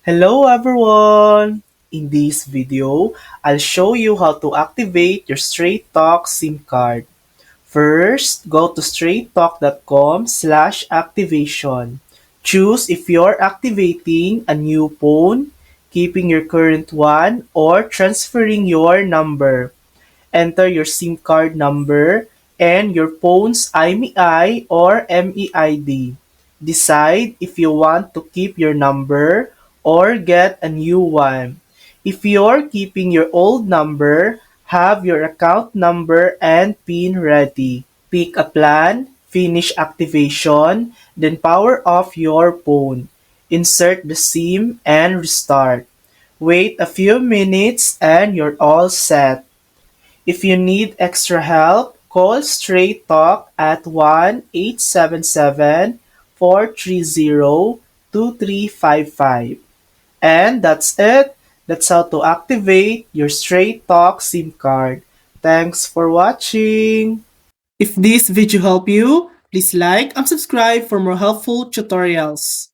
Hello everyone! In this video, I'll show you how to activate your Straight Talk SIM card. First, go to straighttalk.com/activation. Choose if you're activating a new phone, keeping your current one, or transferring your number. Enter your SIM card number and your phone's IMEI or MEID. Decide if you want to keep your number or get a new one. If you're keeping your old number, have your account number and PIN ready. Pick a plan, finish activation, then power off your phone. Insert the SIM and restart. Wait a few minutes and you're all set. If you need extra help, call Straight Talk at 1-877-430-2355. And that's it. That's how to activate your Straight Talk SIM card. Thanks for watching. If this video helped you, please like and subscribe for more helpful tutorials.